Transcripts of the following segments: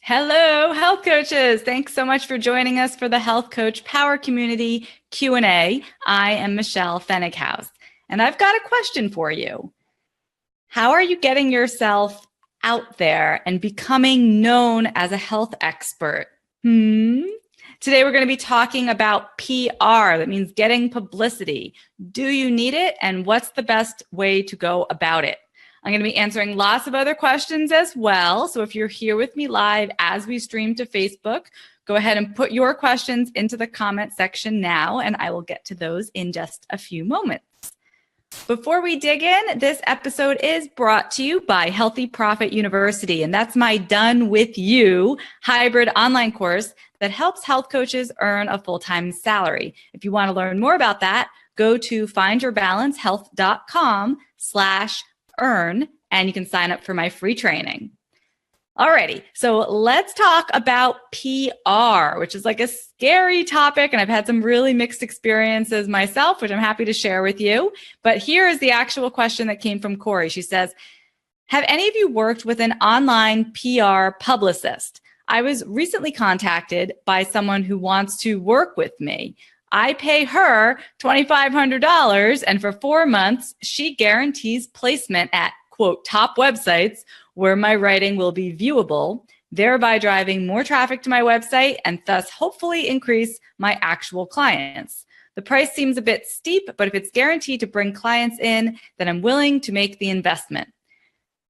Hello, health coaches. Thanks so much for joining us for the Health Coach Power Community Q&A. I am Michelle Fennighaus, and I've got a question for you. How are you getting yourself out there and becoming known as a health expert? Today, we're going to be talking about PR. That means getting publicity. Do you need it? And what's the best way to go about it? I'm going to be answering lots of other questions as well. So if you're here with me live as we stream to Facebook, go ahead and put your questions into the comment section now, and I will get to those in just a few moments. Before we dig in, this episode is brought to you by Healthy Profit University, and that's my Done With You hybrid online course that helps health coaches earn a full-time salary. If you want to learn more about that, go to findyourbalancehealth.com/earn, and you can sign up for my free training. Alrighty, so let's talk about PR, which is like a scary topic, and I've had some really mixed experiences myself, which I'm happy to share with you. But here is the actual question that came from Corey. She says, have any of you worked with an online PR publicist? I was recently contacted by someone who wants to work with me. I pay her $2,500, and for 4 months, she guarantees placement at, quote, top websites where my writing will be viewable, thereby driving more traffic to my website and thus hopefully increase my actual clients. The price seems a bit steep, but if it's guaranteed to bring clients in, then I'm willing to make the investment.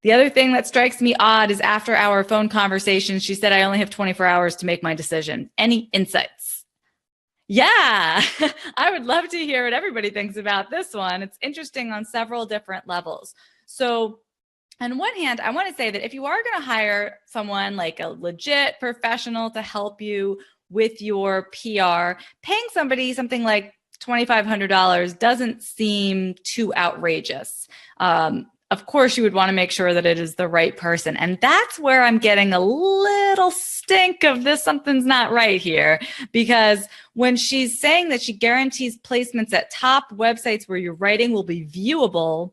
The other thing that strikes me odd is after our phone conversation, she said I only have 24 hours to make my decision. Any insights? Yeah, I would love to hear what everybody thinks about this one. It's interesting on several different levels. So on one hand, I want to say that if you are going to hire someone like a legit professional to help you with your PR, paying somebody something like $2,500 doesn't seem too outrageous. Of course, you would want to make sure that it is the right person. And that's where I'm getting a little stink of this, something's not right here. Because when she's saying that she guarantees placements at top websites where your writing will be viewable,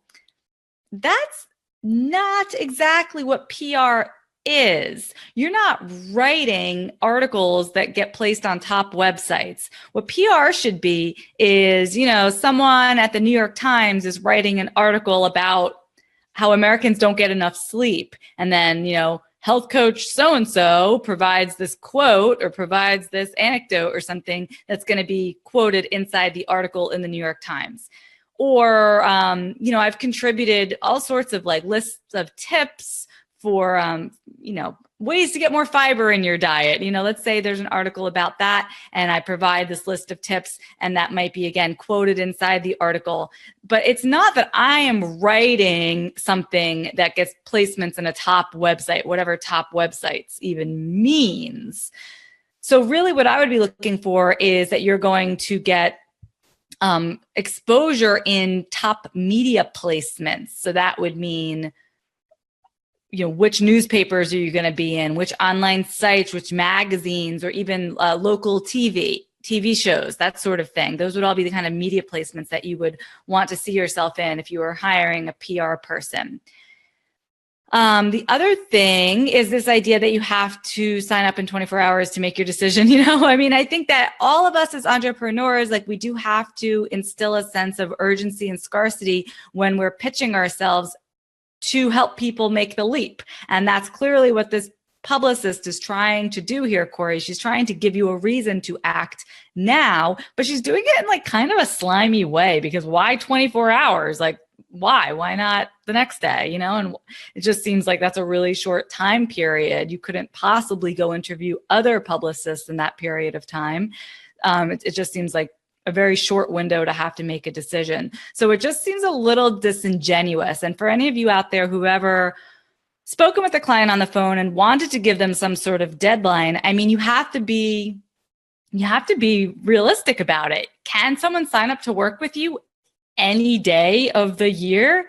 that's not exactly what PR is. You're not writing articles that get placed on top websites. What PR should be is, someone at the New York Times is writing an article about how Americans don't get enough sleep. And then, health coach so-and-so provides this quote or provides this anecdote or something that's going to be quoted inside the article in the New York Times. Or, I've contributed all sorts of lists of tips for, ways to get more fiber in your diet. Let's say there's an article about that and I provide this list of tips and that might be, again, quoted inside the article. But it's not that I am writing something that gets placements in a top website, whatever top websites even means. So really what I would be looking for is that you're going to get exposure in top media placements. So that would mean, which newspapers are you going to be in, which online sites, which magazines, or even local TV shows, that sort of thing. Those would all be the kind of media placements that you would want to see yourself in if you were hiring a PR person. The other thing is this idea that you have to sign up in 24 hours to make your decision. I think that all of us as entrepreneurs, we do have to instill a sense of urgency and scarcity when we're pitching ourselves to help people make the leap. And that's clearly what this publicist is trying to do here, Corey. She's trying to give you a reason to act now, but she's doing it in kind of a slimy way, because why 24 hours? Why not the next day, And it just seems like that's a really short time period. You couldn't possibly go interview other publicists in that period of time. It just seems like a very short window to have to make a decision. So it just seems a little disingenuous. And for any of you out there who ever spoken with a client on the phone and wanted to give them some sort of deadline, you have to be realistic about it. Can someone sign up to work with you any day of the year?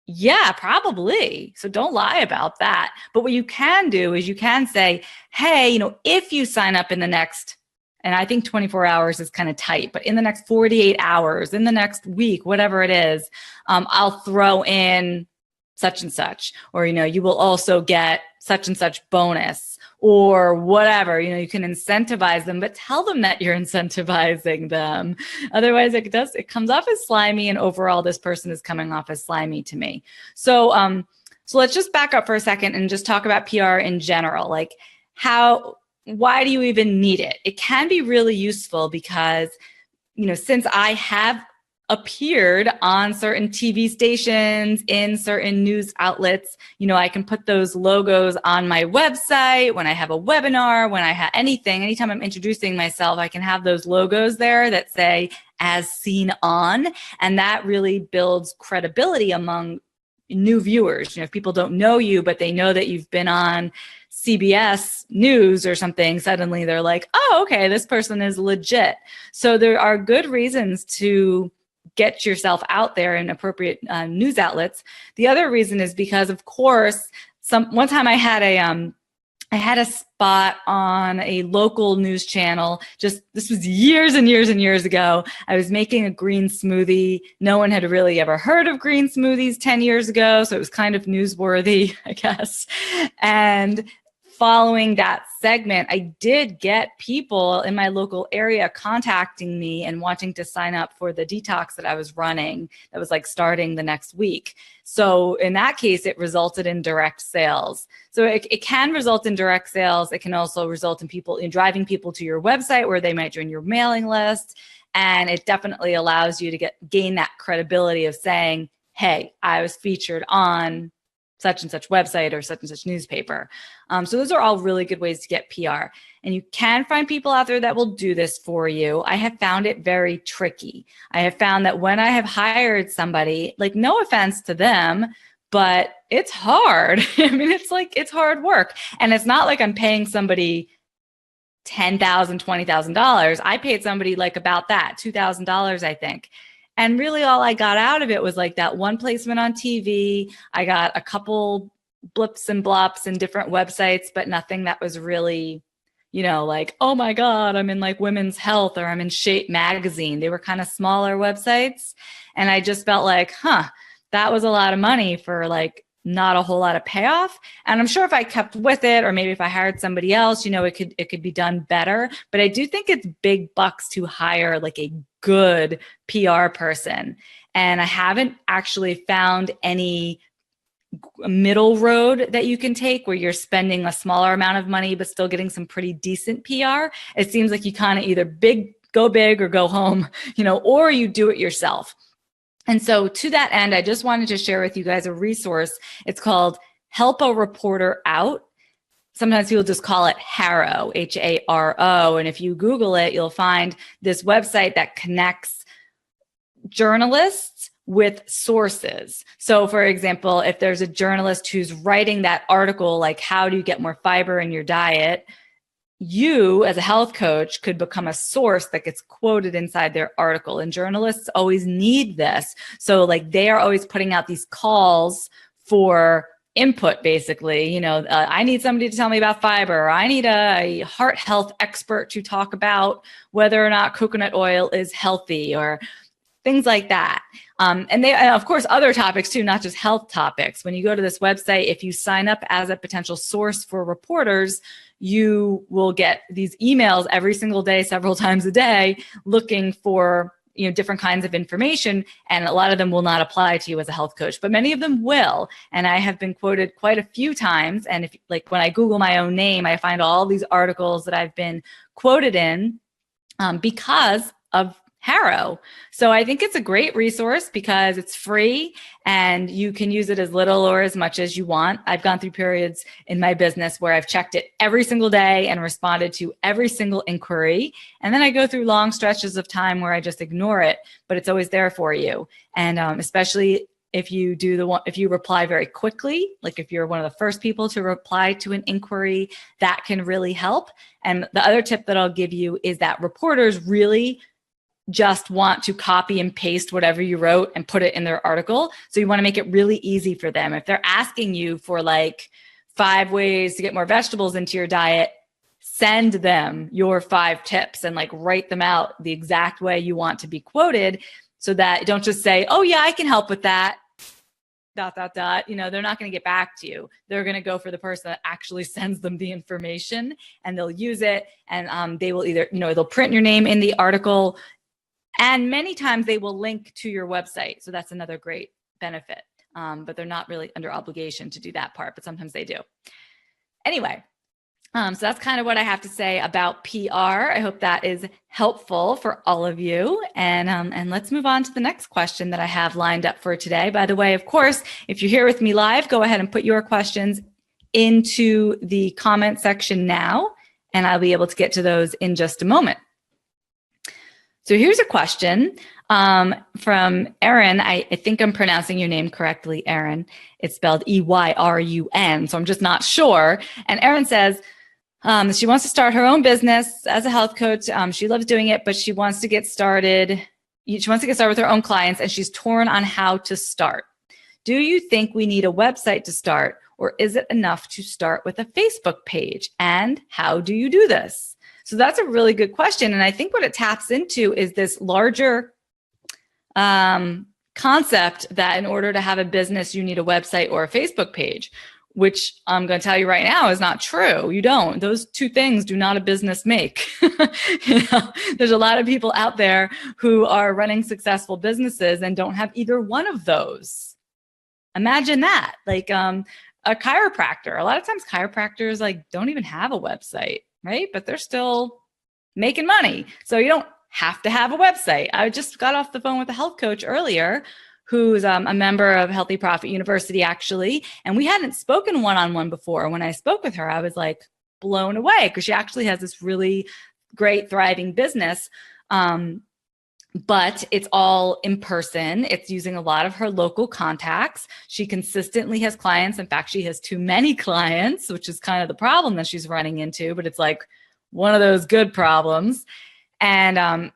Yeah, probably. So don't lie about that. But what you can do is you can say, hey, if you sign up in the next, and I think 24 hours is kind of tight, but in the next 48 hours, in the next week, whatever it is, I'll throw in such and such, or, you will also get such and such bonus, or whatever. You can incentivize them, but tell them that you're incentivizing them. Otherwise it comes off as slimy, and overall this person is coming off as slimy to me. So let's just back up for a second and just talk about PR in general. Like why do you even need it? It can be really useful because, since I have appeared on certain TV stations, in certain news outlets, I can put those logos on my website when I have a webinar, when I have anytime I'm introducing myself, I can have those logos there that say as seen on, and that really builds credibility among new viewers. If people don't know you, but they know that you've been on CBS News or something, suddenly they're like, oh, okay, this person is legit. So there are good reasons to get yourself out there in appropriate news outlets. The other reason is because, of course, one time I had a spot on a local news channel. This was years and years and years ago. I was making a green smoothie. No one had really ever heard of green smoothies 10 years ago, so it was kind of newsworthy, I guess. And following that segment, I did get people in my local area contacting me and wanting to sign up for the detox that I was running that was like starting the next week. So in that case, it resulted in direct sales. So it can result in direct sales. It can also result in driving people to your website where they might join your mailing list. And it definitely allows you to gain that credibility of saying, hey, I was featured on such and such website or such and such newspaper. So those are all really good ways to get PR. And you can find people out there that will do this for you. I have found it very tricky. I have found that when I have hired somebody, like, no offense to them, but it's hard. I mean, it's hard work. And it's not like I'm paying somebody $10,000, $20,000. I paid somebody like about that, $2,000, I think. And really all I got out of it was like that one placement on TV. I got a couple blips and blops in different websites, but nothing that was really, like, oh my God, I'm in like Women's Health or I'm in Shape magazine. They were kind of smaller websites. And I just felt like, that was a lot of money for like not a whole lot of payoff. And I'm sure if I kept with it, or maybe if I hired somebody else, it could be done better. But I do think it's big bucks to hire like a good PR person. And I haven't actually found any middle road that you can take where you're spending a smaller amount of money, but still getting some pretty decent PR. It seems like you kind of either go big or go home, or you do it yourself. And so to that end, I just wanted to share with you guys a resource. It's called Help a Reporter Out. Sometimes people just call it HARO, H-A-R-O. And if you Google it, you'll find this website that connects journalists with sources. So for example, if there's a journalist who's writing that article, like how do you get more fiber in your diet, you as a health coach could become a source that gets quoted inside their article. And journalists always need this. So like they are always putting out these calls for input, basically. I need somebody to tell me about fiber. Or I need a heart health expert to talk about whether or not coconut oil is healthy, or things like that. And they, of course, other topics too, not just health topics. When you go to this website, if you sign up as a potential source for reporters, you will get these emails every single day, several times a day, looking for different kinds of information. And a lot of them will not apply to you as a health coach, but many of them will. And I have been quoted quite a few times. And if when I Google my own name, I find all these articles that I've been quoted in because of HARO. So I think it's a great resource because it's free and you can use it as little or as much as you want. I've gone through periods in my business where I've checked it every single day and responded to every single inquiry. And then I go through long stretches of time where I just ignore it, but it's always there for you. And especially if you if you reply very quickly, like if you're one of the first people to reply to an inquiry, that can really help. And the other tip that I'll give you is that reporters really just want to copy and paste whatever you wrote and put it in their article. So you want to make it really easy for them. If they're asking you for like 5 ways to get more vegetables into your diet, send them your 5 tips and like write them out the exact way you want to be quoted, so that don't just say, oh yeah, I can help with that. they're not going to get back to you. They're going to go for the person that actually sends them the information, and they'll use it. And they will either, they'll print your name in the article, and many times they will link to your website. So that's another great benefit. But they're not really under obligation to do that part, but sometimes they do. Anyway, so that's kind of what I have to say about PR. I hope that is helpful for all of you. And let's move on to the next question that I have lined up for today. By the way, of course, if you're here with me live, go ahead and put your questions into the comment section now, and I'll be able to get to those in just a moment. So here's a question from Erin. I think I'm pronouncing your name correctly, Erin. It's spelled Eyrun, so I'm just not sure. And Erin says she wants to start her own business as a health coach. She loves doing it, but she wants to get started. She wants to get started with her own clients, and she's torn on how to start. Do you think we need a website to start, or is it enough to start with a Facebook page? And how do you do this? So that's a really good question. And I think what it taps into is this larger concept that in order to have a business, you need a website or a Facebook page, which I'm going to tell you right now is not true. You don't. Those two things do not a business make. There's a lot of people out there who are running successful businesses and don't have either one of those. Imagine that. Like a chiropractor. A lot of times chiropractors don't even have a website, right? But they're still making money. So you don't have to have a website. I just got off the phone with a health coach earlier who's a member of Healthy Profit University, actually. And we hadn't spoken one-on-one before. When I spoke with her, I was blown away because she actually has this really great, thriving business. But it's all in person. It's using a lot of her local contacts. She consistently has clients. In fact, she has too many clients, which is kind of the problem that she's running into, but it's one of those good problems. And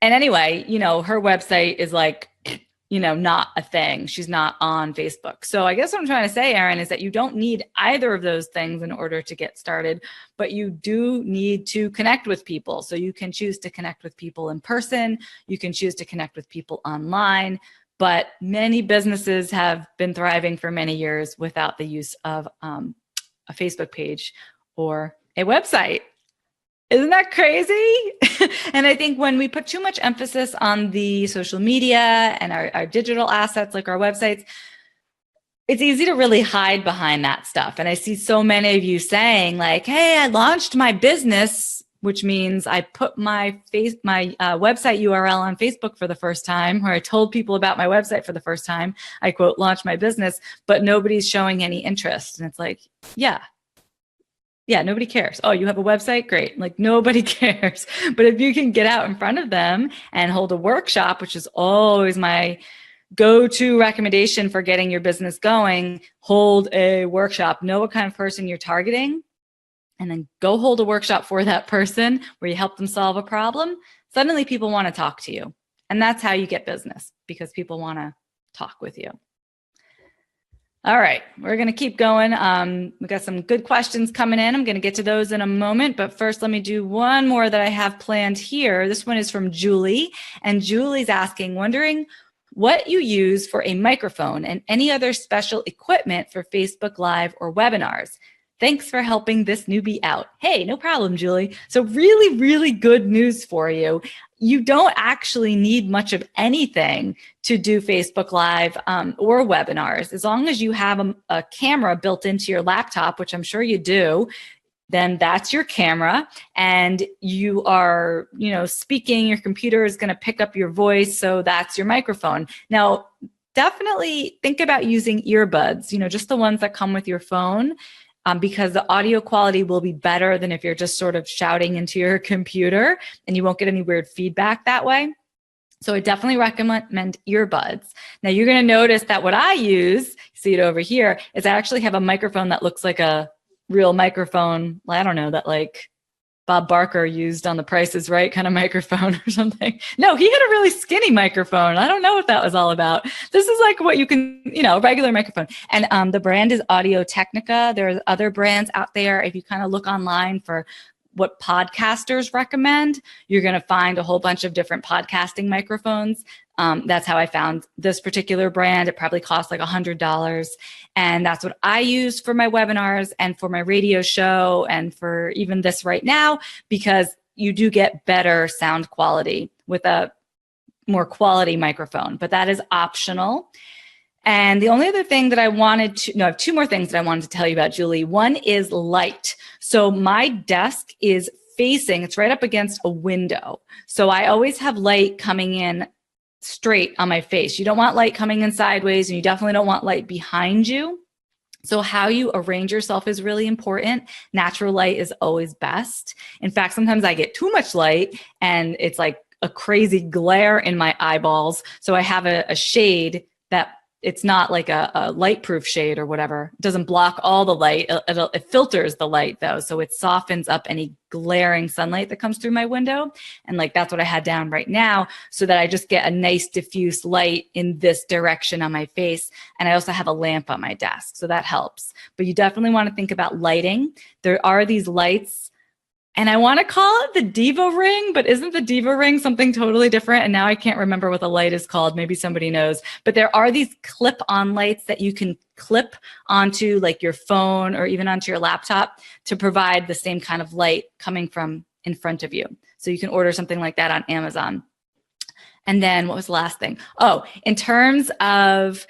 anyway, her website is not a thing. She's not on Facebook. So I guess what I'm trying to say, Erin, is that you don't need either of those things in order to get started, but you do need to connect with people. So you can choose to connect with people in person. You can choose to connect with people online, but many businesses have been thriving for many years without the use of a Facebook page or a website. Isn't that crazy? And I think when we put too much emphasis on the social media and our digital assets like our websites, it's easy to really hide behind that stuff. And I see so many of you saying hey, I launched my business, which means I put my website URL on Facebook for the first time, or I told people about my website for the first time. I quote, launched my business, but nobody's showing any interest. And it's yeah, nobody cares. Oh, you have a website? Great. Nobody cares. But if you can get out in front of them and hold a workshop, which is always my go-to recommendation for getting your business going, hold a workshop. Know what kind of person you're targeting, and then go hold a workshop for that person where you help them solve a problem. Suddenly people want to talk to you. And that's how you get business, because people want to talk with you. All right, we're going to keep going. We've got some good questions coming in. I'm going to get to those in a moment, but first let me do one more that I have planned here. This one is from Julie, and Julie's wondering what you use for a microphone and any other special equipment for Facebook Live or webinars. Thanks for helping this newbie out. Hey, no problem, Julie. So really, really good news for you. You don't actually need much of anything to do Facebook Live or webinars. As long as you have a camera built into your laptop, which I'm sure you do, then that's your camera, and you are, speaking, your computer is going to pick up your voice, so that's your microphone. Now, definitely think about using earbuds, just the ones that come with your phone. Because the audio quality will be better than if you're just sort of shouting into your computer, and you won't get any weird feedback that way. So I definitely recommend earbuds. Now you're going to notice that what I use, see it over here, is I actually have a microphone that looks like a real microphone. I don't know, that Bob Barker used on The Price is Right kind of microphone or something. No, he had a really skinny microphone. I don't know what that was all about. This is what you can, regular microphone. And the brand is Audio Technica. There's other brands out there. If you kind of look online for what podcasters recommend, you're going to find a whole bunch of different podcasting microphones. That's how I found this particular brand. It probably cost like $100. And that's what I use for my webinars and for my radio show and for even this right now, because you do get better sound quality with a more quality microphone, but that is optional. And the only other thing that I I have two more things that I wanted to tell you about, Julie. One is light. So my desk is it's right up against a window. So I always have light coming in straight on my face. You don't want light coming in sideways, and you definitely don't want light behind you. So how you arrange yourself is really important. Natural light is always best. In fact, sometimes I get too much light and it's like a crazy glare in my eyeballs. So I have a shade that it's not like a light-proof shade or whatever. It doesn't block all the light. It filters the light though. So it softens up any glaring sunlight that comes through my window. And like, that's what I had down right now, so that I just get a nice diffuse light in this direction on my face. And I also have a lamp on my desk, so that helps. But you definitely want to think about lighting. There are these lights, and I want to call it the Diva Ring, but isn't the Diva Ring something totally different? And now I can't remember what the light is called. Maybe somebody knows. But there are these clip-on lights that you can clip onto like your phone or even onto your laptop to provide the same kind of light coming from in front of you. So you can order something like that on Amazon. And then what was the last thing? Oh, in terms of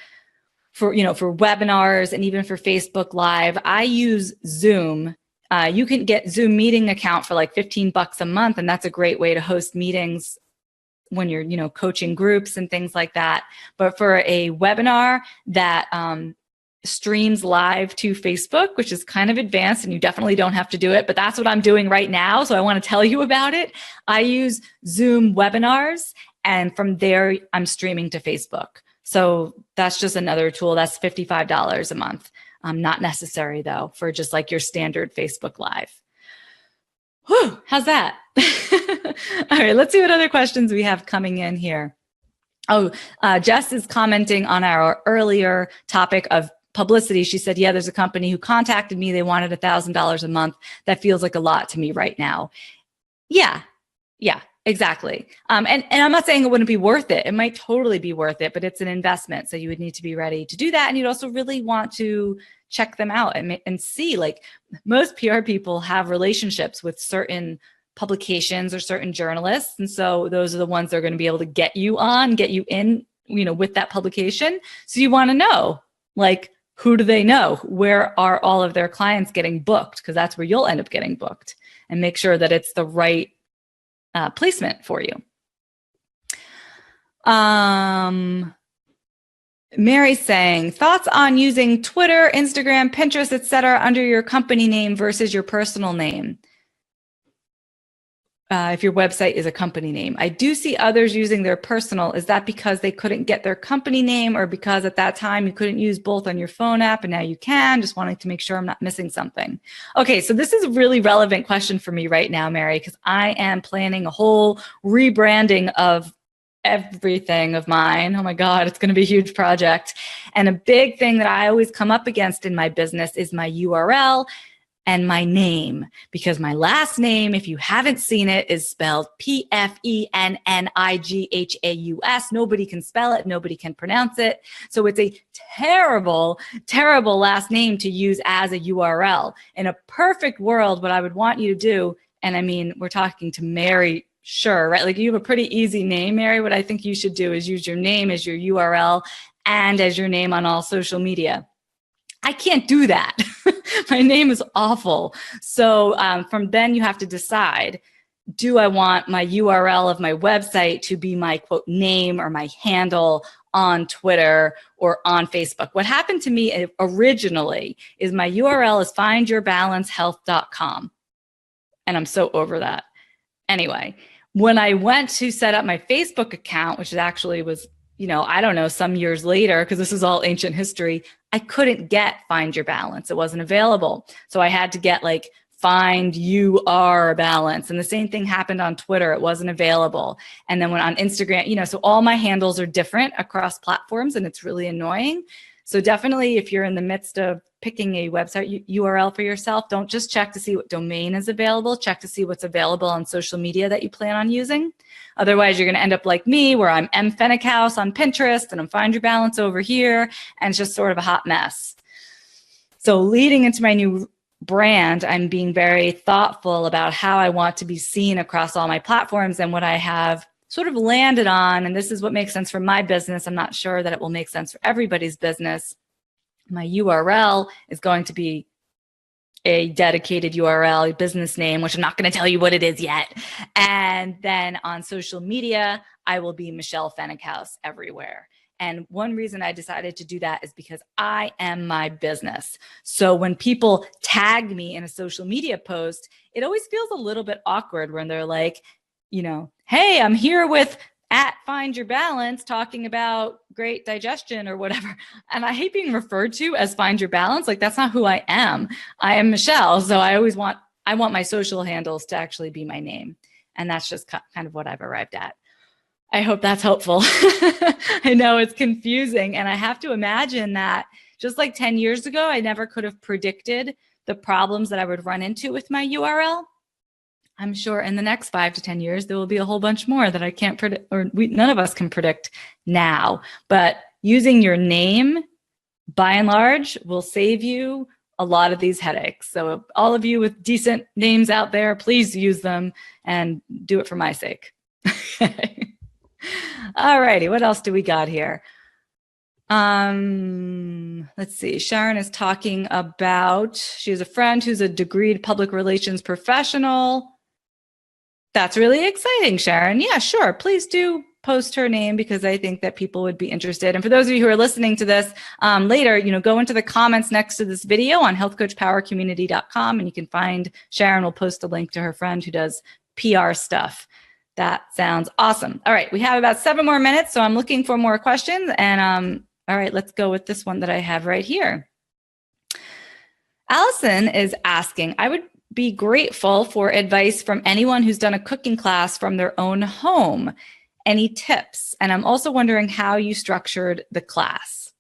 for webinars and even for Facebook Live, I use Zoom. You can get Zoom meeting account for like $15 a month. And that's a great way to host meetings when you're, coaching groups and things like that. But for a webinar that streams live to Facebook, which is kind of advanced and you definitely don't have to do it, but that's what I'm doing right now. So I want to tell you about it. I use Zoom webinars, and from there I'm streaming to Facebook. So that's just another tool. That's $55 a month. Not necessary though, for just like your standard Facebook Live. Whew, how's that? All right, let's see what other questions we have coming in here. Oh, Jess is commenting on our earlier topic of publicity. She said, yeah, there's a company who contacted me. They wanted $1,000 a month. That feels like a lot to me right now. Yeah, exactly. And I'm not saying it wouldn't be worth it. It might totally be worth it, but it's an investment. So you would need to be ready to do that. And you'd also really want to check them out and see, like, most PR people have relationships with certain publications or certain journalists. And so those are the ones that are going to be able to get you in, with that publication. So you want to know, like, who do they know? Where are all of their clients getting booked? Because that's where you'll end up getting booked, and make sure that it's the right placement for you. Mary's saying, thoughts on using Twitter, Instagram, Pinterest, etc. under your company name versus your personal name? If your website is a company name. I do see others using their personal. Is that because they couldn't get their company name, or because at that time you couldn't use both on your phone app and now you can? Just wanting to make sure I'm not missing something. Okay, so this is a really relevant question for me right now, Mary, because I am planning a whole rebranding of everything of mine. Oh my God, it's going to be a huge project. And a big thing that I always come up against in my business is my URL and my name, because my last name, if you haven't seen it, is spelled Pfennighus. Nobody can spell it. Nobody can pronounce it. So it's a terrible, terrible last name to use as a URL. In a perfect world, what I would want you to do, and I mean, we're talking to Mary, sure, right? Like, you have a pretty easy name, Mary. What I think you should do is use your name as your URL and as your name on all social media. I can't do that. My name is awful. So from then you have to decide, do I want my URL of my website to be my quote name or my handle on Twitter or on Facebook? What happened to me originally is my URL is findyourbalancehealth.com. And I'm so over that. Anyway, when I went to set up my Facebook account, which actually was, I don't know, some years later, because this is all ancient history, I couldn't get Find Your Balance. It wasn't available. So I had to get like Find Your Balance. And the same thing happened on Twitter. It wasn't available. And then when on Instagram, so all my handles are different across platforms, and it's really annoying. So definitely, if you're in the midst of picking a website URL for yourself, don't just check to see what domain is available, check to see what's available on social media that you plan on using. Otherwise, you're going to end up like me, where I'm M. Fennickhouse on Pinterest and I'm Find Your Balance over here, and it's just sort of a hot mess. So leading into my new brand, I'm being very thoughtful about how I want to be seen across all my platforms, and what I have sort of landed on, and this is what makes sense for my business. I'm not sure that it will make sense for everybody's business. My URL is going to be a dedicated URL, a business name, which I'm not going to tell you what it is yet. And then on social media, I will be Michelle Fennickhouse everywhere. And one reason I decided to do that is because I am my business. So when people tag me in a social media post, it always feels a little bit awkward when they're like, you know, hey, I'm here with at Find Your Balance talking about great digestion or whatever. And I hate being referred to as Find Your Balance. Like, that's not who I am. I am Michelle. So I want my social handles to actually be my name. And that's just kind of what I've arrived at. I hope that's helpful. I know it's confusing. And I have to imagine that just like 10 years ago, I never could have predicted the problems that I would run into with my URL. I'm sure in the next 5 to 10 years, there will be a whole bunch more that I can't predict, or none of us can predict now. But using your name, by and large, will save you a lot of these headaches. So all of you with decent names out there, please use them and do it for my sake. All righty, what else do we got here? Let's see. Sharon is talking about, she has a friend who's a degreed public relations professional. That's really exciting, Sharon. Yeah, sure. Please do post her name, because I think that people would be interested. And for those of you who are listening to this later, go into the comments next to this video on healthcoachpowercommunity.com, and you can find Sharon will post a link to her friend who does PR stuff. That sounds awesome. All right, we have about 7 more minutes, so I'm looking for more questions. And all right, let's go with this one that I have right here. Allison is asking, I would be grateful for advice from anyone who's done a cooking class from their own home. Any tips? And I'm also wondering how you structured the class.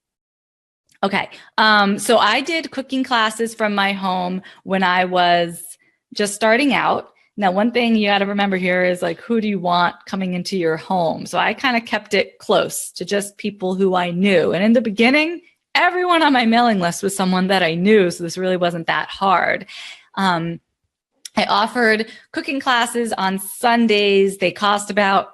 Okay, so I did cooking classes from my home when I was just starting out. Now, one thing you got to remember here is, like, who do you want coming into your home? So I kind of kept it close to just people who I knew. And in the beginning, everyone on my mailing list was someone that I knew. So this really wasn't that hard. I offered cooking classes on Sundays. They cost about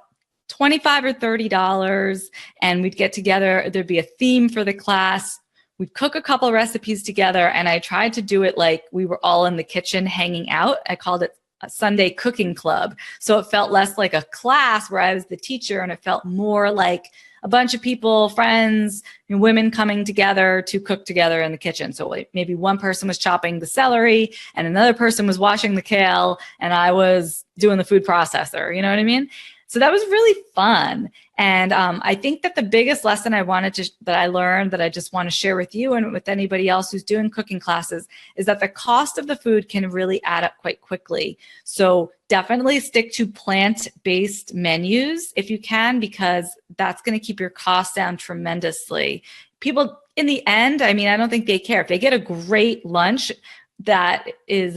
$25 or $30. And we'd get together. There'd be a theme for the class. We'd cook a couple recipes together. And I tried to do it like we were all in the kitchen hanging out. I called it a Sunday cooking club. So it felt less like a class where I was the teacher, and it felt more like a bunch of people, friends, and women coming together to cook together in the kitchen. So maybe one person was chopping the celery and another person was washing the kale, and I was doing the food processor. You know what I mean? So that was really fun. And I think that the biggest lesson that I learned that I just want to share with you and with anybody else who's doing cooking classes is that the cost of the food can really add up quite quickly. So definitely stick to plant-based menus if you can, because that's going to keep your costs down tremendously. People, in the end, I mean, I don't think they care. If they get a great lunch that is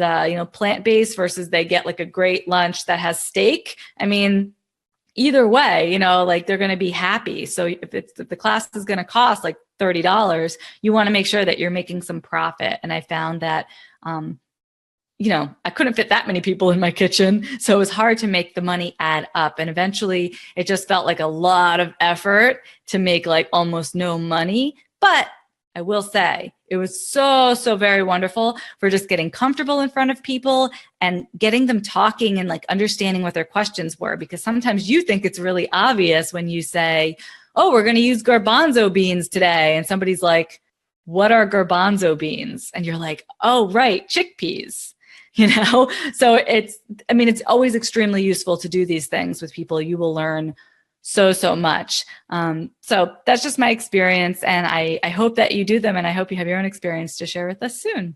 plant-based versus they get like a great lunch that has steak, I mean, either way, like, they're going to be happy. So if the class is going to cost like $30, you want to make sure that you're making some profit. And I found that, I couldn't fit that many people in my kitchen. So it was hard to make the money add up. And eventually it just felt like a lot of effort to make like almost no money. But I will say it was so very wonderful for just getting comfortable in front of people and getting them talking and like understanding what their questions were. Because sometimes you think it's really obvious when you say, oh, we're going to use garbanzo beans today. And somebody's like, what are garbanzo beans? And you're like, oh, right, chickpeas. So it's always extremely useful to do these things with people. You will learn so much. So that's just my experience, and I hope that you do them, and I hope you have your own experience to share with us soon.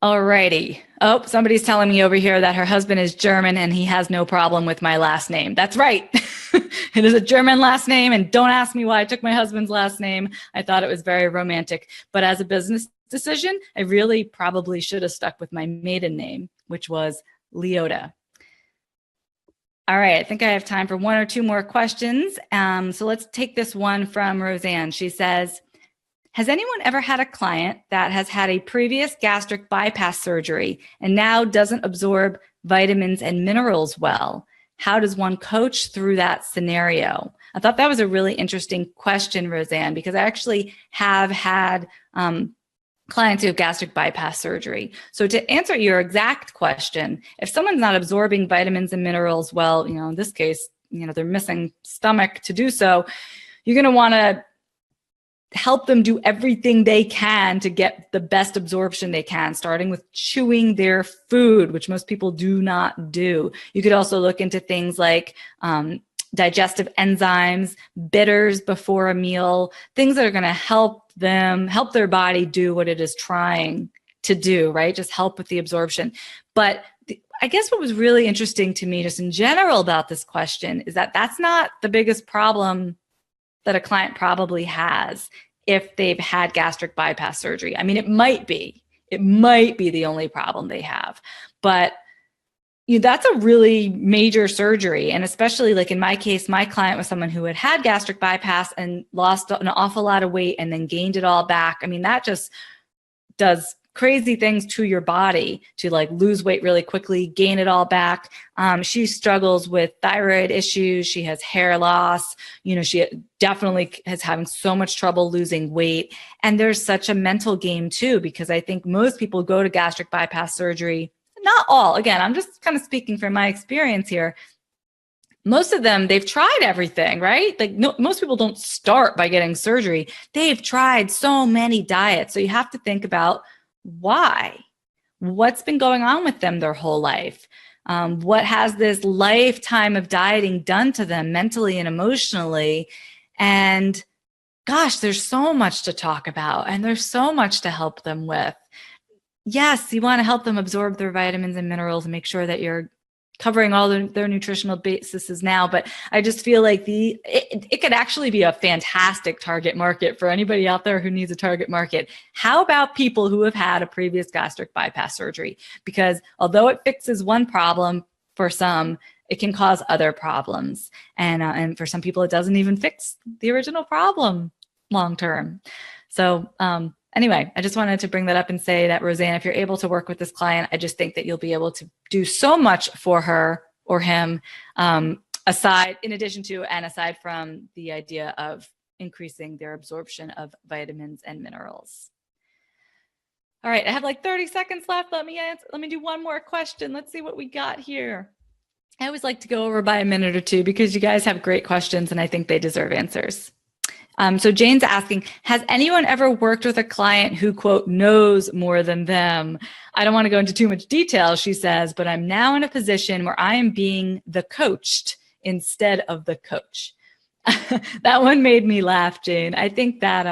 Alrighty. Oh, somebody's telling me over here that her husband is German and he has no problem with my last name. That's right. It is a German last name, and don't ask me why I took my husband's last name. I thought it was very romantic. But as a business decision, I really probably should have stuck with my maiden name, which was Leota. All right, I think I have time for one or two more questions. So let's take this one from Roseanne. She says, has anyone ever had a client that has had a previous gastric bypass surgery and now doesn't absorb vitamins and minerals well? How does one coach through that scenario? I thought that was a really interesting question, Roseanne, because I actually have had clients who have gastric bypass surgery. So to answer your exact question, if someone's not absorbing vitamins and minerals well, in this case, they're missing stomach to do so, you're going to want to help them do everything they can to get the best absorption they can, starting with chewing their food, which most people do not do. You could also look into things like digestive enzymes, bitters before a meal, things that are going to help their body do what it is trying to do, right? Just help with the absorption. But I guess what was really interesting to me just in general about this question is that that's not the biggest problem that a client probably has if they've had gastric bypass surgery. I mean, it might be the only problem they have, but that's a really major surgery. And especially like in my case, my client was someone who had had gastric bypass and lost an awful lot of weight and then gained it all back. I mean, that just does crazy things to your body to like lose weight really quickly, gain it all back. She struggles with thyroid issues. She has hair loss. She definitely is having so much trouble losing weight. And there's such a mental game too, because I think most people go to gastric bypass surgery, not all, again, I'm just kind of speaking from my experience here. Most of them, they've tried everything, right? Like most people don't start by getting surgery. They've tried so many diets. So you have to think about why, what's been going on with them their whole life? What has this lifetime of dieting done to them mentally and emotionally? And gosh, there's so much to talk about and there's so much to help them with. Yes, you want to help them absorb their vitamins and minerals and make sure that you're covering all their nutritional bases now. But I just feel like it could actually be a fantastic target market for anybody out there who needs a target market. How about people who have had a previous gastric bypass surgery? Because although it fixes one problem for some, it can cause other problems. And for some people, it doesn't even fix the original problem long term. So, anyway, I just wanted to bring that up and say that, Roseanne, if you're able to work with this client, I just think that you'll be able to do so much for her or him, aside from the idea of increasing their absorption of vitamins and minerals. All right, I have like 30 seconds left. Let me do one more question. Let's see what we got here. I always like to go over by a minute or two because you guys have great questions and I think they deserve answers. So Jane's asking, has anyone ever worked with a client who, quote, knows more than them? I don't want to go into too much detail, she says, but I'm now in a position where I am being the coached instead of the coach. That one made me laugh, Jane. I think that,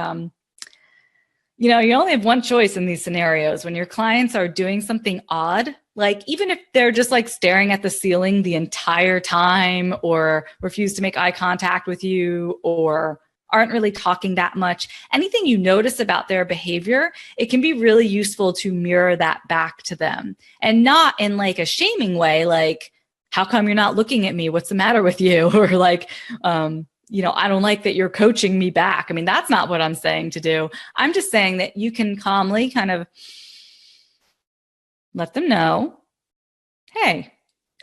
you only have one choice in these scenarios. When your clients are doing something odd, like even if they're just like staring at the ceiling the entire time or refuse to make eye contact with you or aren't really talking that much, anything you notice about their behavior, it can be really useful to mirror that back to them. And not in like a shaming way, like, how come you're not looking at me? What's the matter with you? Or like, I don't like that you're coaching me back. I mean, that's not what I'm saying to do. I'm just saying that you can calmly kind of let them know, hey,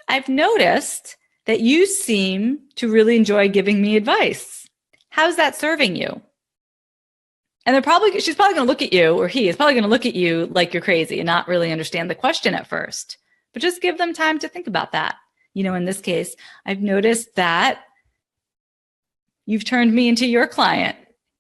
I've noticed that you seem to really enjoy giving me advice. How's that serving you? And she's probably going to look at you, or he is probably going to look at you like you're crazy and not really understand the question at first. But just give them time to think about that. In this case, I've noticed that you've turned me into your client.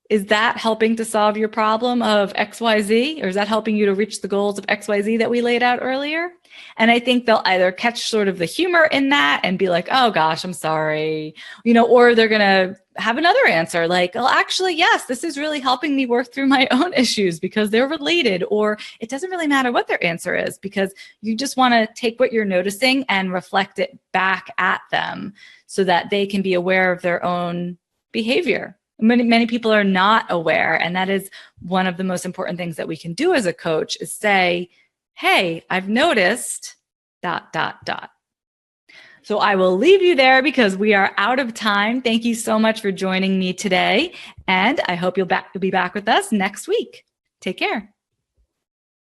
Is that helping to solve your problem of XYZ? Or is that helping you to reach the goals of XYZ that we laid out earlier? And I think they'll either catch sort of the humor in that and be like, oh gosh, I'm sorry, or they're going to have another answer like, well, actually, yes, this is really helping me work through my own issues because they're related. Or it doesn't really matter what their answer is because you just want to take what you're noticing and reflect it back at them so that they can be aware of their own behavior. Many people are not aware. And that is one of the most important things that we can do as a coach is say, hey, I've noticed ... So I will leave you there because we are out of time. Thank you so much for joining me today. And I hope you'll be back with us next week. Take care.